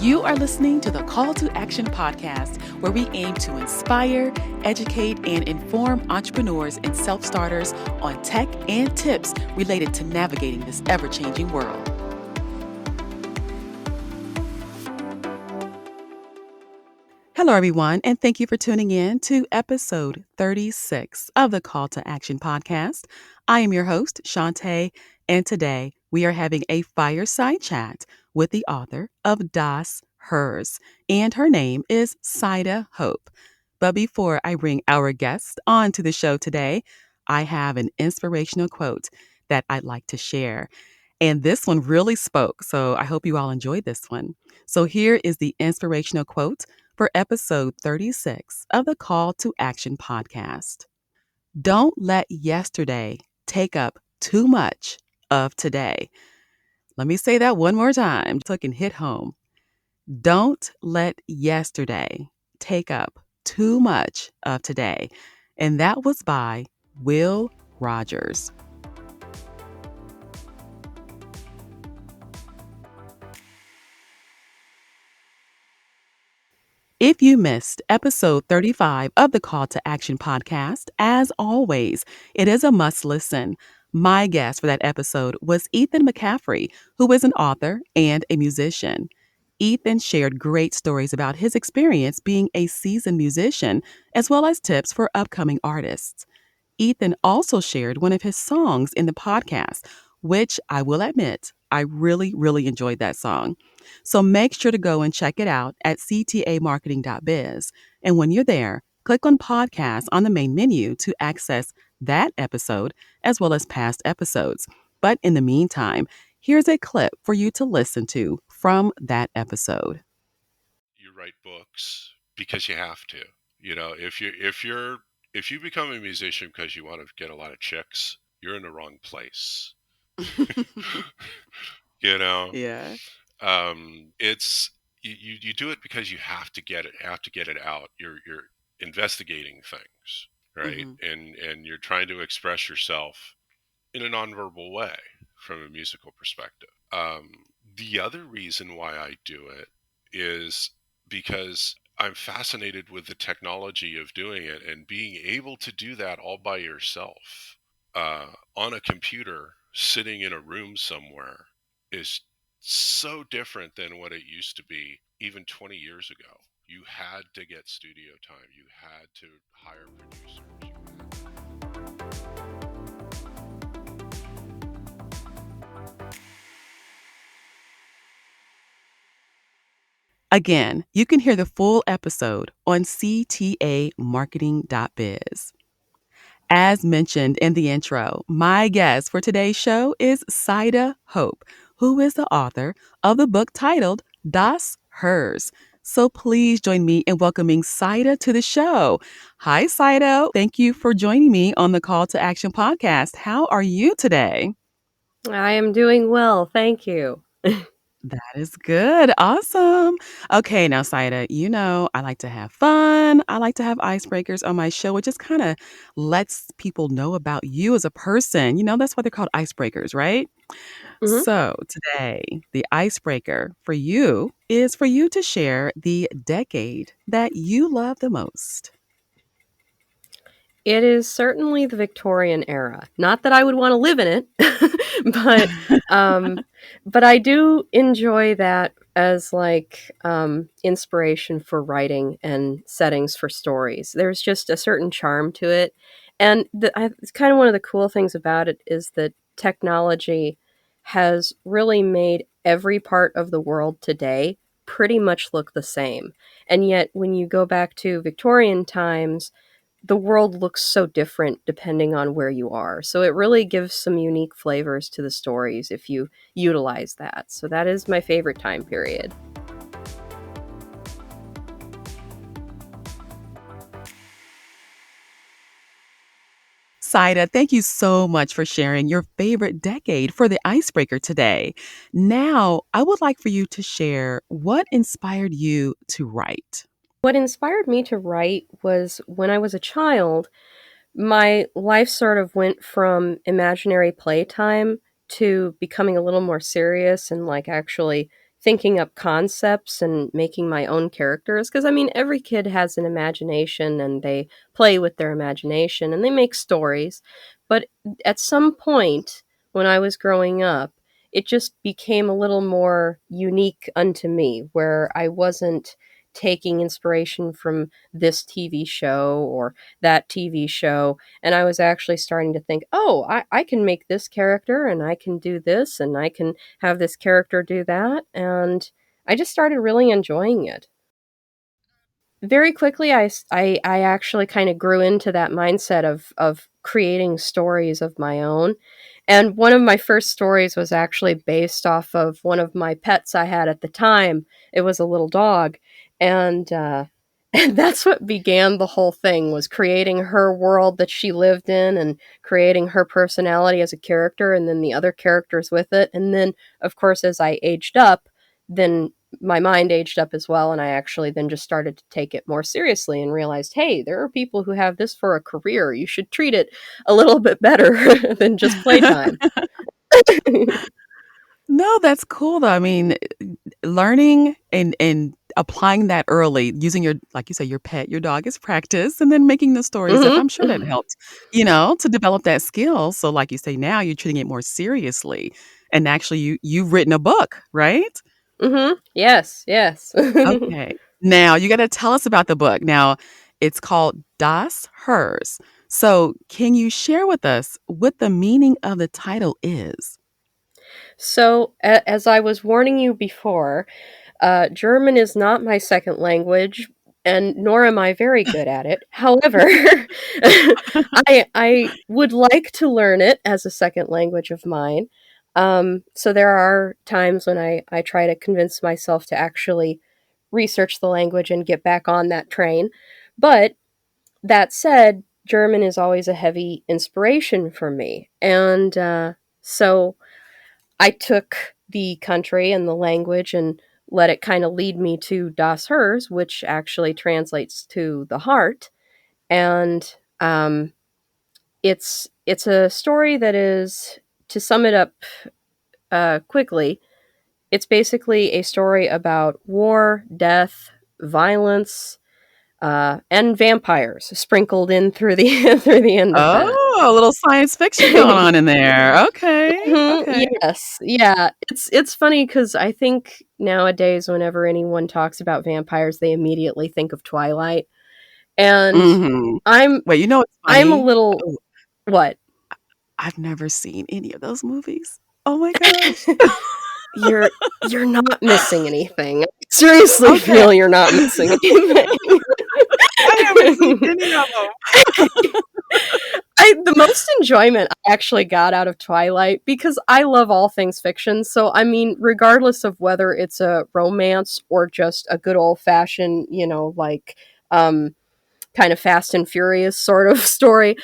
You are listening to the Call to Action podcast, where we aim to inspire, educate, and inform entrepreneurs and self-starters on tech and tips related to navigating this ever-changing world. Hello, everyone, and thank you for tuning in to episode 36 of the Call to Action podcast. I am your host, Shantae, and today we are having a fireside chat with the author of Herz, and her name is Saida Hope. But before I bring our guest onto the show today, I have an inspirational quote that I'd like to share. And this one really spoke, so I hope you all enjoyed this one. So here is the inspirational quote for episode 36 of the Call to Action podcast. Don't let yesterday take up too much of today. Let me say that one more time so it can hit home. Don't let yesterday take up too much of today. And that was by Will Rogers. If you missed episode 35 of the Call to Action podcast, as always, it is a must listen. My guest for that episode was Ethan McCaffrey, who is an author and a musician. Ethan shared great stories about his experience being a seasoned musician, as well as tips for upcoming artists. Ethan also shared one of his songs in the podcast, which I will admit, I really enjoyed that song. So make sure to go and check it out at ctamarketing.biz. And when you're there, click on podcasts on the main menu to access that episode as well as past episodes. But in the meantime, here's a clip for you to listen to from that episode. You write books because you have to. You know, if you become a musician because you want to get a lot of chicks, you're in the wrong place. You know, Yeah. it's you do it because you have to get it out. You're investigating things, right? Mm-hmm. And you're trying to express yourself in a nonverbal way from a musical perspective. The other reason why I do it is because I'm fascinated with the technology of doing it and being able to do that all by yourself on a computer sitting in a room somewhere is so different than what it used to be even 20 years ago. You had to get studio time. You had to hire producers. Again, you can hear the full episode on ctamarketing.biz. As mentioned in the intro, my guest for today's show is Saida Hope, who is the author of the book titled Herz. So please join me in welcoming Saida to the show. Hi, Saida. Thank you for joining me on the Call to Action podcast. How are you today? I am doing well, thank you. That is good. Awesome. Okay, now, Saida, I like to have fun. I like to have icebreakers on my show. It just kind of lets people know about you as a person. That's why they're called icebreakers, right? Mhm. So today, the icebreaker for you is for you to share the decade that you love the most. It is certainly the Victorian era. Not that I would wanna live in it, but, but I do enjoy that as, inspiration for writing and settings for stories. There's just a certain charm to it, and it's kinda one of the cool things about it is that technology has really made every part of the world today pretty much look the same, and yet when you go back to Victorian times, the world looks so different depending on where you are. So it really gives some unique flavors to the stories if you utilize that. So that is my favorite time period. Saida, thank you so much for sharing your favorite decade for the icebreaker today. Now, I would like for you to share what inspired you to write. What inspired me to write was when I was a child, my life sort of went from imaginary playtime to becoming a little more serious and actually thinking up concepts and making my own characters. Because, I mean, every kid has an imagination and they play with their imagination and they make stories. But at some point when I was growing up, it just became a little more unique unto me, where I wasn't taking inspiration from this TV show or that TV show. And I was actually starting to think, oh, I can make this character and I can do this and I can have this character do that. And I just started really enjoying it. Very quickly, I actually kind of grew into that mindset of creating stories of my own. And one of my first stories was actually based off of one of my pets I had at the time. It was a little dog. And, and that's what began the whole thing, was creating her world that she lived in and creating her personality as a character and then the other characters with it. And then, of course, as I aged up, then my mind aged up as well, and I actually then just started to take it more seriously and realized, hey, there are people who have this for a career. You should treat it a little bit better than just playtime. No, that's cool though. I mean, learning and applying that early, using your, like you say, your pet, your dog as practice, and then making the stories up. I'm sure that Mm-hmm. helped, to develop that skill. So, like you say, now you're treating it more seriously, and actually, you've written a book, right? Mm-hmm. Yes, yes. Okay. Now you got to tell us about the book. Now, it's called Das Herz. So, can you share with us what the meaning of the title is? So, as I was warning you before, German is not my second language, and nor am I very good at it. However, I would like to learn it as a second language of mine. So there are times when I try to convince myself to actually research the language and get back on that train. But that said, German is always a heavy inspiration for me. And so I took the country and the language and let it kind of lead me to Das Herz, which actually translates to the heart. And it's a story that is, to sum it up quickly, it's basically a story about war, death, violence, and vampires sprinkled in through the through the end of that. Oh, a little science fiction going on in there. Okay. Mhm, Okay. yes, yeah. It's funny because I think nowadays, whenever anyone talks about vampires, they immediately think of Twilight, and Mhm. I'm Wait, you know what's I'm a funny? little Oh, what? I've never seen any of those movies. Oh my gosh. You're not missing anything. I seriously Okay. feel you're not missing anything. I haven't seen any of them. The most enjoyment I actually got out of Twilight, because I love all things fiction. So I mean, regardless of whether it's a romance or just a good old fashioned, like um kind of Fast and Furious sort of story,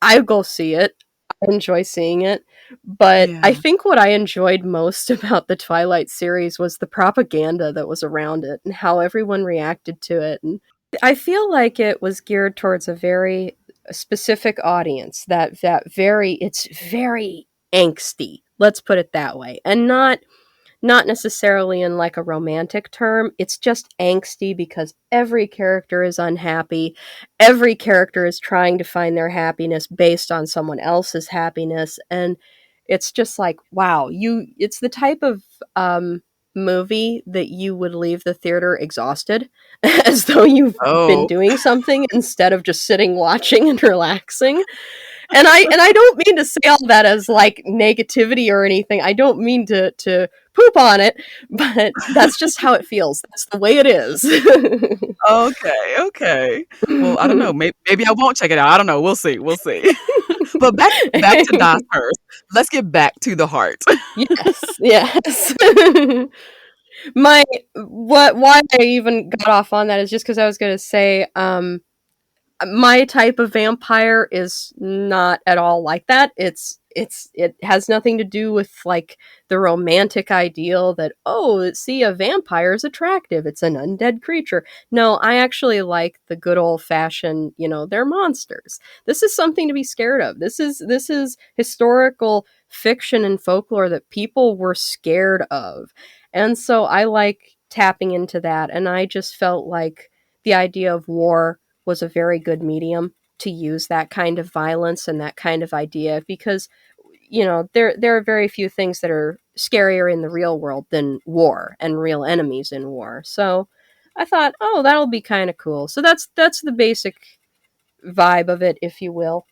I go see it. I enjoy seeing it. But I Yeah. think what I enjoyed most about the Twilight series was the propaganda that was around it and how everyone reacted to it. And I feel like it was geared towards a very specific audience, it's very angsty. Let's put it that way. And not necessarily in like a romantic term. It's just angsty because every character is unhappy. Every character is trying to find their happiness based on someone else's happiness. And it's just like, wow, it's the type of movie that you would leave the theater exhausted as though you've been Oh. doing something instead of just sitting watching and relaxing. And I don't mean to say all that as like negativity or anything. I don't mean to poop on it, but that's just how it feels. That's the way it is. Okay, okay. Well, I don't know, maybe I won't check it out. I don't know, we'll see, we'll see. But back to Das Herz. Let's get back to the heart. Yes, yes. My what Why I even got off on that is just because I was going to say, my type of vampire is not at all like that. It has nothing to do with like the romantic ideal that, oh, see, a vampire is attractive, it's an undead creature. No, I actually like the good old fashioned, they're monsters. This is something to be scared of. This is historical fiction and folklore that people were scared of. And so I like tapping into that. And I just felt like the idea of war was a very good medium to use that kind of violence and that kind of idea because there are very few things that are scarier in the real world than war and real enemies in war. So I thought, oh, that'll be kind of cool. So that's the basic vibe of it, if you will.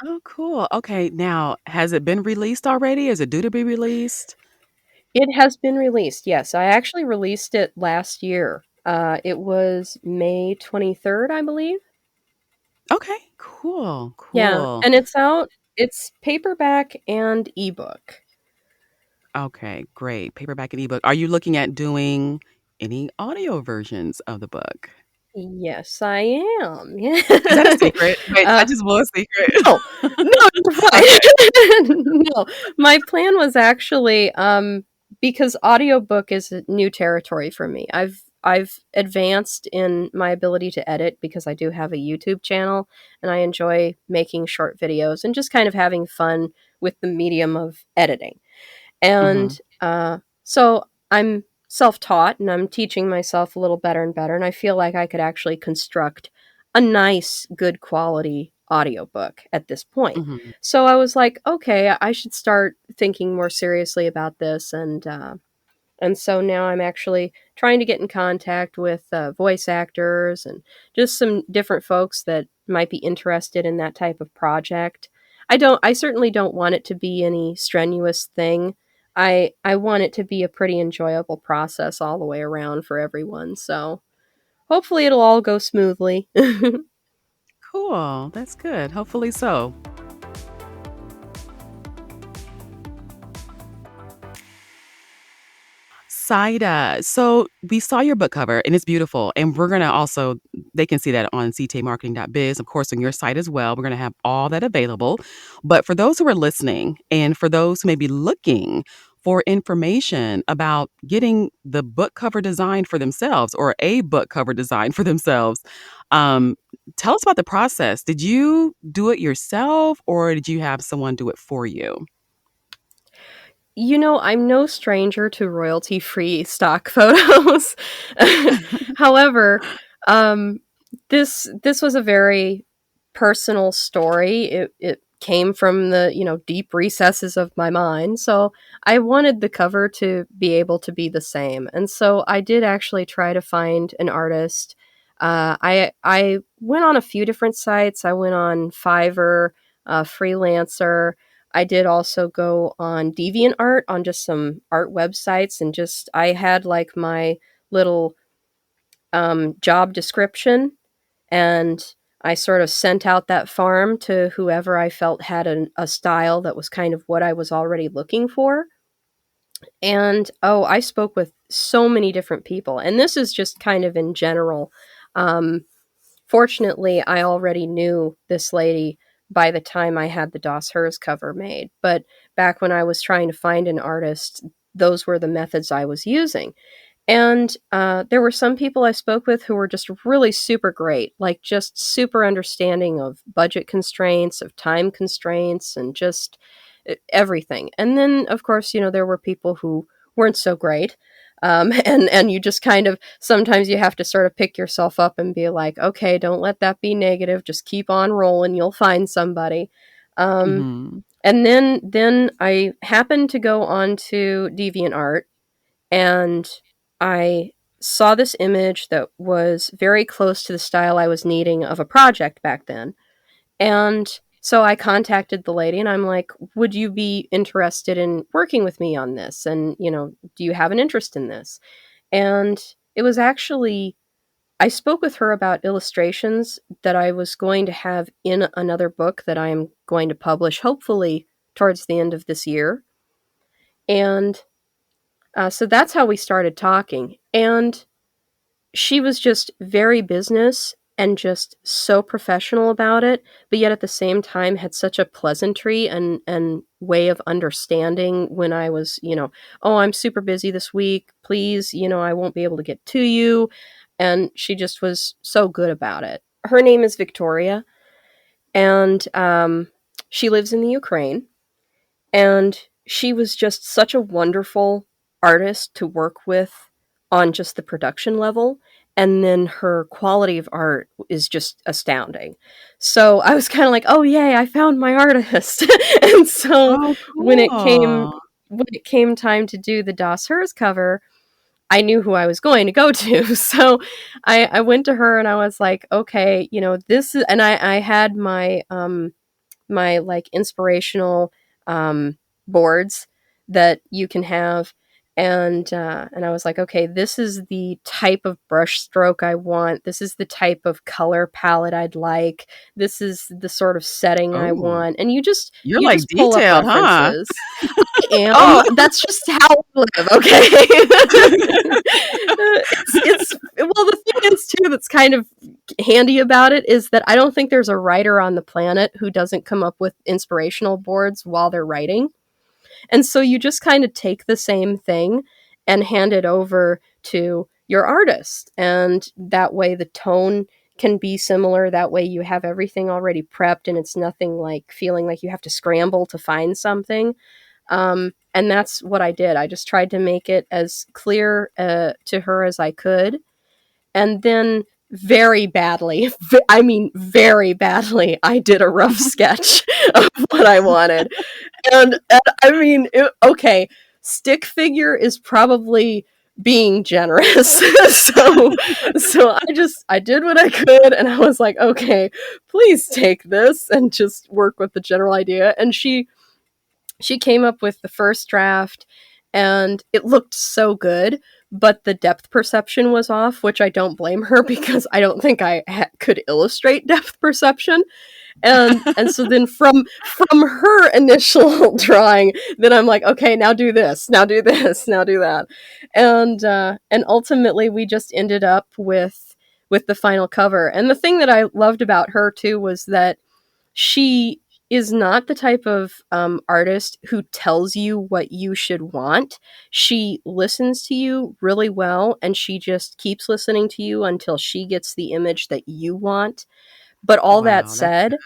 Oh, cool. Okay, now has it been released already? Is it due to be released? It has been released. Yes, I actually released it last year. It was May 23rd, I believe. Okay, cool, Yeah, cool. and it's out. It's paperback and ebook. Okay, great. Paperback and ebook. Are you looking at doing any audio versions of the book? Yes, I am. Yeah. Is that a secret? Wait, I uh, just blew a secret. no, no, you're Okay. fine. No, my plan was actually because audiobook is a new territory for me. I've advanced in my ability to edit because I do have a YouTube channel and I enjoy making short videos and just kind of having fun with the medium of editing. Mhm, And so I'm self taught and I'm teaching myself a little better and better. And I feel like I could actually construct a nice, good quality audiobook at this point. mhm. So I was like, okay, I should start thinking more seriously about this. And so now I'm actually trying to get in contact with voice actors and just some different folks that might be interested in that type of project. I certainly don't want it to be any strenuous thing. I want it to be a pretty enjoyable process all the way around for everyone. So hopefully it'll all go smoothly. Cool, that's good. Hopefully so. Saida, so we saw your book cover and it's beautiful. And we're going to also, they can see that on ctmarketing.biz, of course, on your site as well. We're going to have all that available. But for those who are listening and for those who may be looking for information about getting the book cover designed for themselves or a book cover designed for themselves, um, tell us about the process. Did you do it yourself or did you have someone do it for you? I'm no stranger to royalty free stock photos. However, um, this was a very personal story. It came from the deep recesses of my mind, so I wanted the cover to be able to be the same. And so I did actually try to find an artist. I went on a few different sites. I went on Fiverr, Freelancer. I did also go on DeviantArt on just some art websites and just I had like my little job description and I sort of sent out that farm to whoever I felt had a style that was kind of what I was already looking for. And oh, I spoke with so many different people. And this is just kind of in general. Um, Fortunately, I already knew this lady by the time I had the Das Herz cover made. But back when I was trying to find an artist, those were the methods I was using. And there were some people I spoke with who were just really super great, like just super understanding of budget constraints, of time constraints, and just everything. And then, of course, there were people who weren't so great. And you just kind of sometimes you have to sort of pick yourself up and be like, okay, don't let that be negative. Just keep on rolling. You'll find somebody. Um, Hmm. and then I happened to go on to DeviantArt and I saw this image that was very close to the style I was needing of a project back then. And so I contacted the lady and I'm like, would you be interested in working with me on this? And, do you have an interest in this? And it was actually, I spoke with her about illustrations that I was going to have in another book that I am going to publish, hopefully towards the end of this year. And so that's how we started talking. And she was just very business and just so professional about it, but yet at the same time had such a pleasantry and way of understanding when I was, oh, I'm super busy this week. Please, I won't be able to get to you. And she just was so good about it. Her name is Victoria, and she lives in the Ukraine. And she was just such a wonderful artist to work with on just the production level. And then her quality of art is just astounding. So I was kind of like, oh, yay, I found my artist. And so Oh, when it came cool. when it came time to do the Das Herz cover, I knew who I was going to go to. So I went to her and I was like, okay, this is, and I had my like inspirational boards that you can have. And I was like, okay, this is the type of brush stroke I want. This is the type of color palette I'd like. This is the sort of setting I Oh, want. And you just you're you like just pull up detailed, huh? references. I am. Oh. That's just how I live, okay? It's well, the thing is too that's kind of handy about it is that I don't think there's a writer on the planet who doesn't come up with inspirational boards while they're writing. And so you just kind of take the same thing and hand it over to your artist. And that way the tone can be similar. That way you have everything already prepped and it's nothing like feeling like you have to scramble to find something. And that's what I did. I just tried to make it as clear to her as I could. And then very badly, I mean, very badly, I did a rough sketch of what I wanted. And I mean, okay, stick figure is probably being generous. so I did what I could and I was like, okay, please take this and just work with the general idea. And she came up with the first draft and it looked so good, but the depth perception was off, which I don't blame her because I don't think I could illustrate depth perception. And so then from her initial drawing, then I'm like, okay, now do this, now do this, now do that. And ultimately we just ended up with the final cover. And the thing that I loved about her too was that she is not the type of artist who tells you what you should want. She listens to you really well, and she just keeps listening to you until she gets the image that you want. But all that Wow, that's said, good.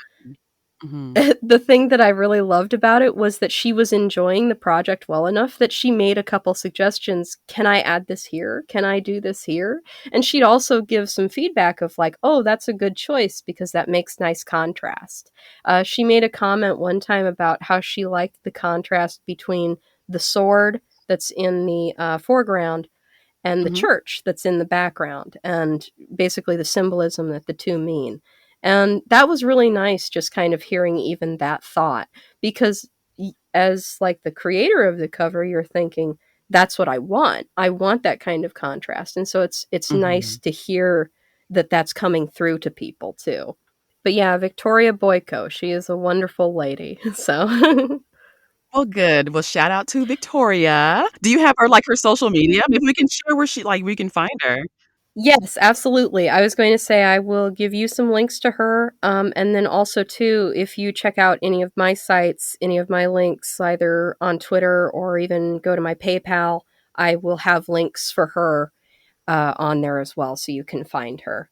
Mhm. the thing that I really loved about it was that she was enjoying the project well enough that she made a couple suggestions. Can I add this here? Can I do this here? And she'd also give some feedback of like, oh, that's a good choice because that makes nice contrast. She made a comment one time about how she liked the contrast between the sword that's in the foreground and the Mhm. church that's in the background, and basically the symbolism that the two mean. And that was really nice, just kind of hearing even that thought, because as like the creator of the cover, you're thinking, that's what I want. I want that kind of contrast. And so it's nice Mhm. to hear that that's coming through to people too. But yeah, Victoria Boyko, she is a wonderful lady. So Well, good. Well, shout out to Victoria. Do you have her, like, her social media? Maybe we can share where we can find her. yes, absolutely. I was going to say I will give you some links to her. And then also, too, if you check out any of my sites, any of my links, either on Twitter or even go to my PayPal, I will have links for her on there as well so you can find her.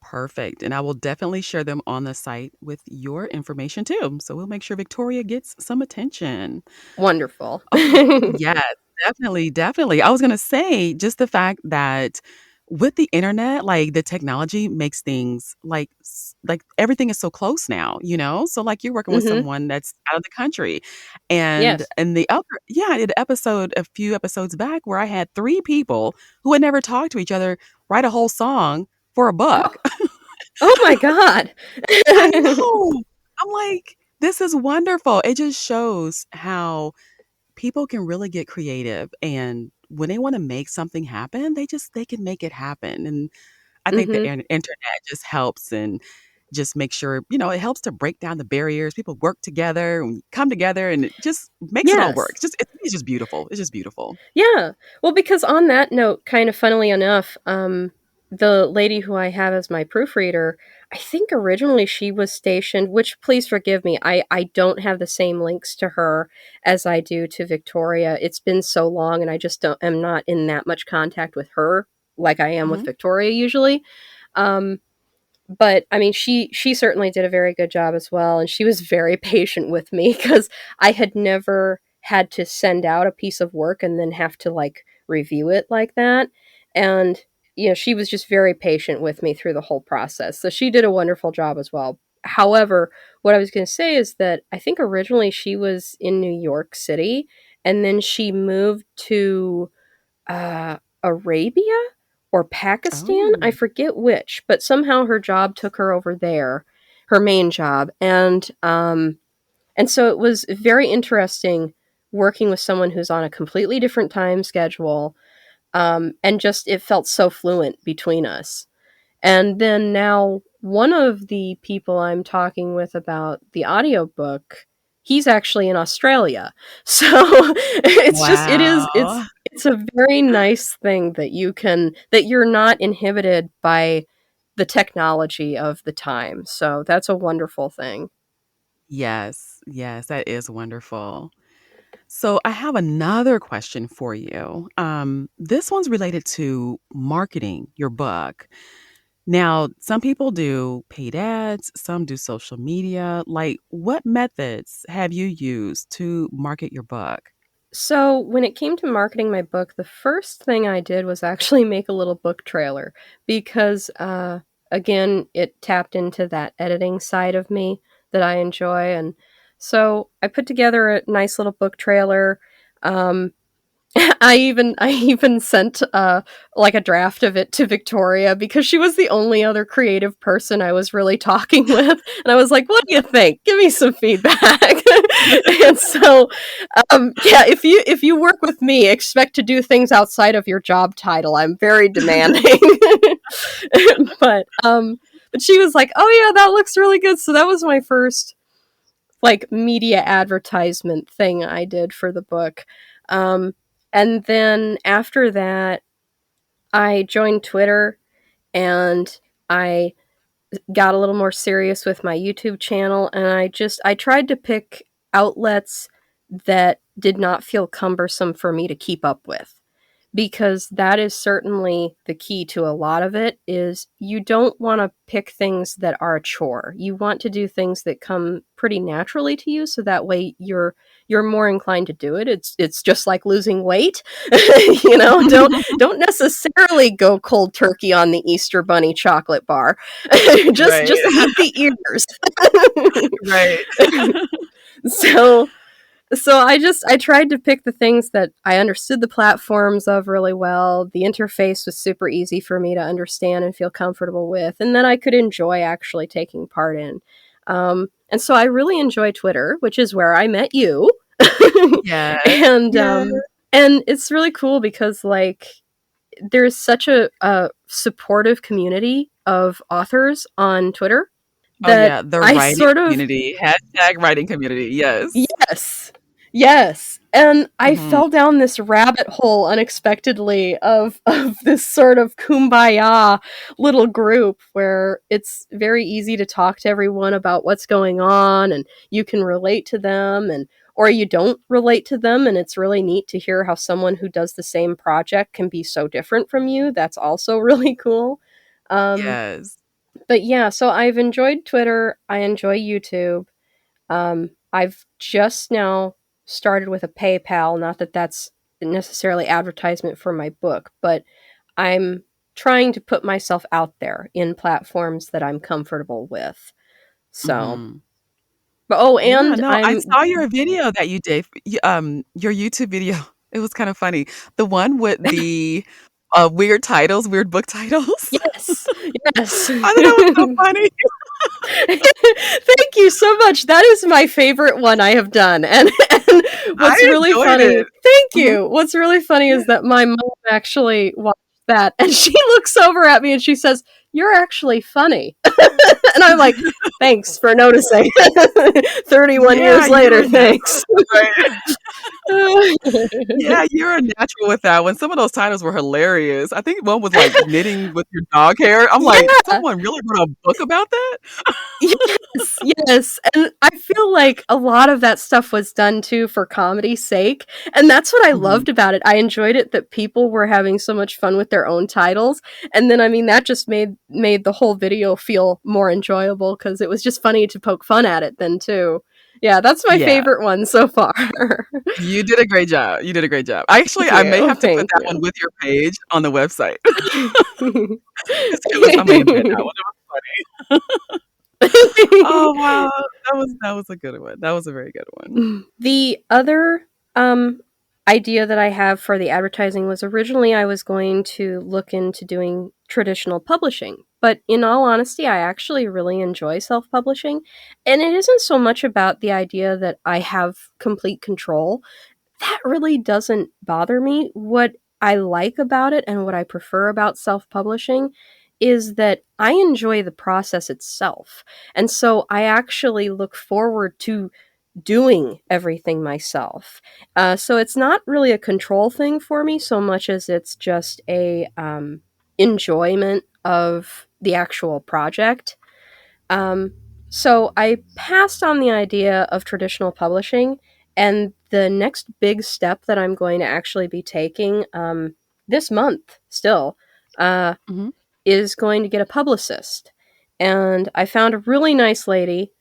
Perfect, and I will definitely share them on the site with your information too, so we'll make sure Victoria gets some attention. Wonderful. Okay. Yes, definitely, definitely. I was gonna say just the fact that with the internet, like, the technology makes things like everything is so close now, you know? So, like, you're working with Hmm. someone that's out of the country, and Yes. and the other yeah, I did an episode a few episodes back where I had 3 people who had never talked to each other write a whole song for a buck. Oh, oh my God. I know. I'm like, "This is wonderful." It just shows how people can really get creative, and when they wanna make something happen, they can make it happen, and I think the Hmm. internet just helps and just make sure it helps to break down the barriers, people work together and come together, and it just makes it all work. Yes. It's just beautiful. It's just beautiful. Yeah. Well, because on that note, kind of funnily enough, the lady who I have as my proofreader, I think originally she was stationed, which please forgive me, I don't have the same links to her as I do to Victoria. It's been so long and I just don't am not in that much contact with her like I am with Mhm. Victoria usually. Um, but I mean, she certainly did a very good job as well, and she was very patient with me because I had never had to send out a piece of work and then have to like review it like that. And she was just very patient with me through the whole process. So she did a wonderful job as well. However, what I was going to say is that I think originally she was in New York City, and then she moved to Arabia or Pakistan. I Oh, forget which, but somehow her job took her over there, her main job. And so it was very interesting working with someone who's on a completely different time schedule. And just it felt so fluent between us. And then now one of the people I'm talking with about the audiobook, he's actually in Australia. So wow. it's a very nice thing that you're not inhibited by the technology of the time. So that's a wonderful thing. Yes, yes, that is wonderful. So I have another question for you. This one's related to marketing your book. Now, some people do paid ads, some do social media. Like, what methods have you used to market your book? So, when it came to marketing my book, the first thing I did was actually make a little book trailer because, again, it tapped into that editing side of me that I enjoy. And so I put together a nice little book trailer. Um, I even sent like a draft of it to Victoria because she was the only other creative person I was really talking with, and I was like, "What do you think? Give me some feedback." And so, yeah, if you work with me, expect to do things outside of your job title. I'm very demanding, but she was like, "Oh yeah, that looks really good." So that was my first like media advertisement thing I did for the book. Um, and then after that, I joined Twitter and I got a little more serious with my YouTube channel. And I tried to pick outlets that did not feel cumbersome for me to keep up with, because that is certainly the key to a lot of it. Is you don't want to pick things that are a chore. You want to do things that come pretty naturally to you, so that way you're more inclined to do it. It's just like losing weight. Don't necessarily go cold turkey on the Easter bunny chocolate bar. Right. Just eat the ears. Right. so I tried to pick the things that I understood the platforms of really well. The interface was super easy for me to understand and feel comfortable with, and then I could enjoy actually taking part in. And so I really enjoy Twitter, which is where I met you. Yes. and Yes. and it's really cool because like there's such a supportive community of authors on Twitter Oh, that yeah, the I writing sort of community, hashtag writing community, yes. Yes. Yes. And I Mhm. fell down this rabbit hole unexpectedly of this sort of kumbaya little group where it's very easy to talk to everyone about what's going on, and you can relate to them, and or you don't relate to them, and it's really neat to hear how someone who does the same project can be so different from you. That's also really cool. Um Yes. but yeah, so I've enjoyed Twitter, I enjoy YouTube. I've just now started with a PayPal. Not that that's necessarily advertisement for my book, but I'm trying to put myself out there in platforms that I'm comfortable with. So, Mhm. but oh, Yeah, and no, I I'm saw your video that you did, your YouTube video. It was kinda funny. The one with the, weird titles, weird book titles. yes, yes. I thought that was so funny. Thank you so much. That is my favorite one I have done. And what's I really enjoyed funny, it. thank Mhm. you. What's really funny Yeah. is that my mom actually watched that and she looks over at me and she says, "You're actually funny." And I'm like, "Thanks for noticing." 31 Yeah, years you're later, a natural. thanks. Right. Yeah, you're a natural with that one. Some of those titles were hilarious. I think one was, like, knitting with your dog hair. I'm like, Yeah. "Someone really wrote a book about that?" Yes, yes, and I feel like a lot of that stuff was done too for comedy's sake, and that's what I Mhm. loved about it. I enjoyed it that people were having so much fun with their own titles, and then I mean that just made the whole video feel more enjoyable because it was just funny to poke fun at it then too. Yeah, that's my Yeah. favorite one so far. You did a great job. You did a great job. Actually, Thank I may you. have to put Thank that one you. with your page on the website. Just because I may enjoy that one. It was funny. Oh, wow. That was a good one. That was a very good one. The other idea that I have for the advertising was originally I was going to look into doing traditional publishing. But in all honesty, I actually really enjoy self publishing. And it isn't so much about the idea that I have complete control. That really doesn't bother me. What I like about it and what I prefer about self publishing is that I enjoy the process itself. And so I actually look forward to doing everything myself. So it's not really a control thing for me so much as it's just a enjoyment of the actual project. Um, so I passed on the idea of traditional publishing, and the next big step that I'm going to actually be taking this month still uh, Mhm. is going to get a publicist. And I found a really nice lady.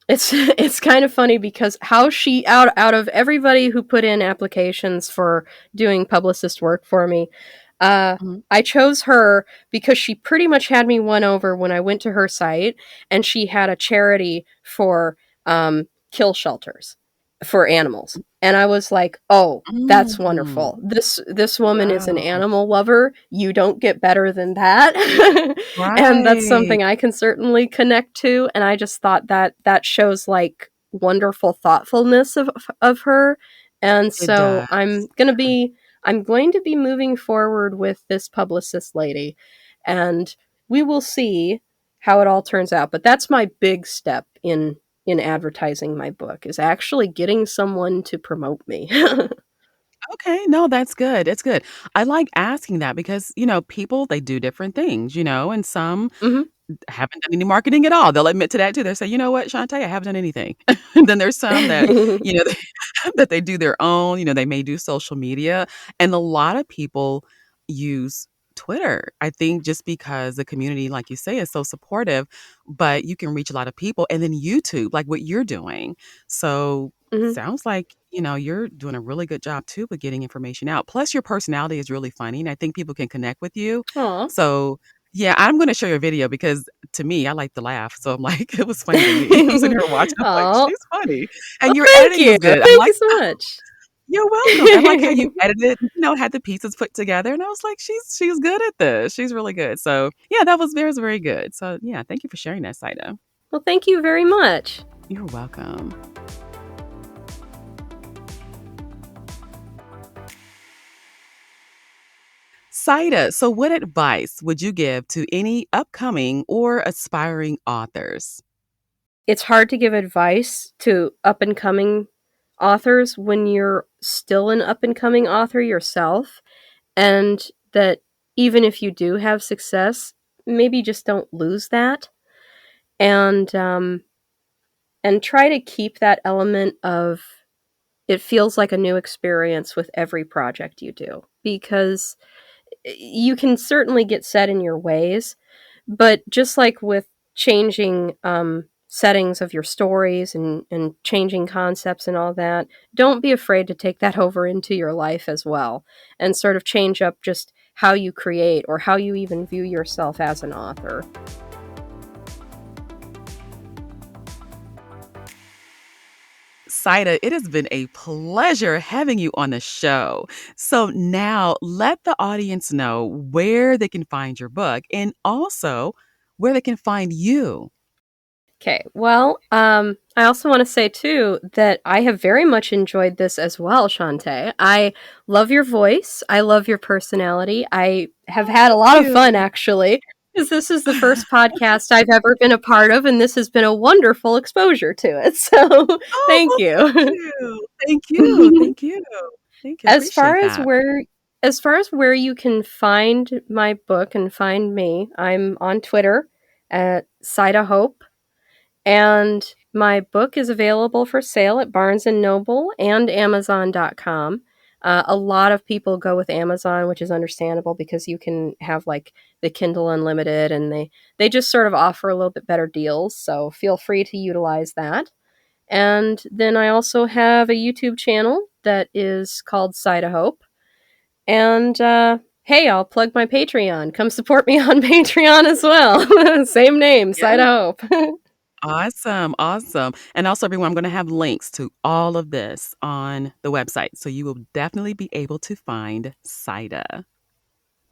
It's kind of funny because how she out of everybody who put in applications for doing publicist work for me, Mhm. I chose her because she pretty much had me won over when I went to her site, and she had a charity for kill shelters for animals, and I was like, oh. That's Mm. wonderful. This woman is an Wow. animal lover. You don't get better than that. And that's Right. something I can certainly connect to, and I just thought that that shows like wonderful thoughtfulness of her. And It so does. I'm going to be moving forward with this publicist lady, and we will see how it all turns out. But that's my big step in advertising my book, is actually getting someone to promote me. Okay, no, that's good, it's good. I like asking that because, people, they do different things, and some Mhm. haven't done any marketing at all. They'll admit to that too. They'll say, "You know what, Shantae, I haven't done anything." And then there's some that, they that they do their own, they may do social media, and a lot of people use Twitter. I think just because the community, like you say, is so supportive, but you can reach a lot of people, and then YouTube, like what you're doing. So, Mhm. sounds like, you're doing a really good job too with getting information out. Plus your personality is really funny, and I think people can connect with you. Aw. So, yeah, I'm gonna show you a video because to me, I like to laugh. So I'm like, it was funny to me. I'm sitting here watching, I'm like, Oh, "She's funny." well, And your thank editing you. was good. I Thank like you so much. You're welcome. I like how you edited, had the pieces put together, and I was like, "She's good at this. She's really good." So, yeah, that was very, very good. So, yeah, thank you for sharing that, Saida. Well, thank you very much. You're welcome. Saida, so what advice would you give to any upcoming or aspiring authors? It's hard to give advice to up and coming authors when you're still an up and coming author yourself, and that even if you do have success, maybe just don't lose that, and try to keep that element of it feels like a new experience with every project you do, because you can certainly get set in your ways, but just like with changing settings of your stories and changing concepts and all that, don't be afraid to take that over into your life as well, and sort of change up just how you create or how you even view yourself as an author. Saida, it has been a pleasure having you on the show. So now let the audience know where they can find your book and also where they can find you. Okay, well, I also want to say too that I have very much enjoyed this as well, Shantae. I love your voice. I love your personality. I have Oh, had a thank lot of you. fun actually, because this is the first podcast I've ever been a part of, and this has been a wonderful exposure to it. So, Oh, thank well, thank you. you. Thank you. Thank you. Thank you. as far Appreciate as that. where as far as where you can find my book and find me, I'm on Twitter at Saida Hope. And my book is available for sale at Barnes& and Noble and Amazon.com. A lot of people go with Amazon, which is understandable because you can have like the Kindle Unlimited, and they just sort of offer a little bit better deals. So feel free to utilize that. And then I also have a YouTube channel that is called Saida Hope. And hey, I'll plug my Patreon. Come support me on Patreon as well. Same name, Yeah. Saida Hope. Awesome. Awesome. And also, everyone, I'm going to have links to all of this on the website. So you will definitely be able to find Sayda.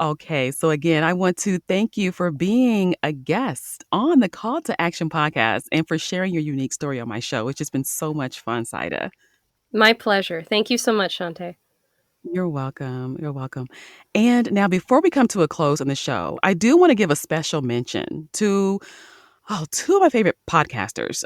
Okay. So again, I want to thank you for being a guest on the Call to Action podcast and for sharing your unique story on my show. It's just been so much fun, Sayda. My pleasure. Thank you so much, Shantae. You're welcome. You're welcome. And now, before we come to a close on the show, I do want to give a special mention to two of my favorite podcasters.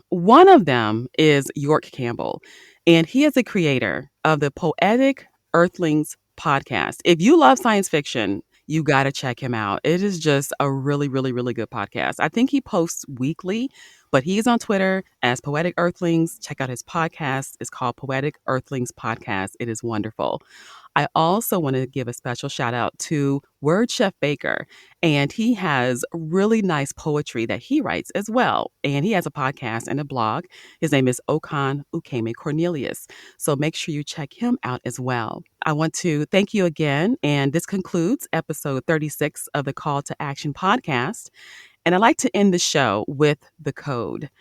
One of them is York Campbell, and he is the creator of the Poetic Earthlings podcast. If you love science fiction, you got to check him out. It is just a really, really, really good podcast. I think he posts weekly, but he is on Twitter as Poetic Earthlings. Check out his podcast. It's called Poetic Earthlings Podcast. It is wonderful. I also want to give a special shout out to Word Chef Baker, and he has really nice poetry that he writes as well. And he has a podcast and a blog. His name is Okan Ukeme Cornelius. So make sure you check him out as well. I want to thank you again. And this concludes episode 36 of the Call to Action podcast. And I'd like to end the show with the code.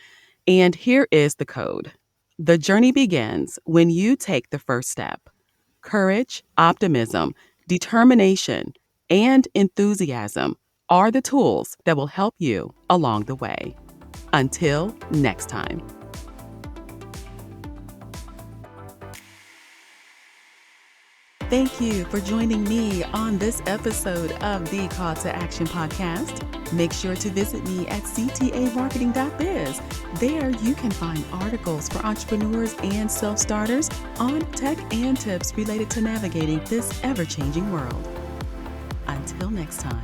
And here is the code. The journey begins when you take the first step. Courage, optimism, determination, and enthusiasm are the tools that will help you along the way. Until next time. Thank you for joining me on this episode of the Call to Action podcast. Make sure to visit me at ctamarketing.biz. There you can find articles for entrepreneurs and self-starters on tech and tips related to navigating this ever-changing world. Until next time.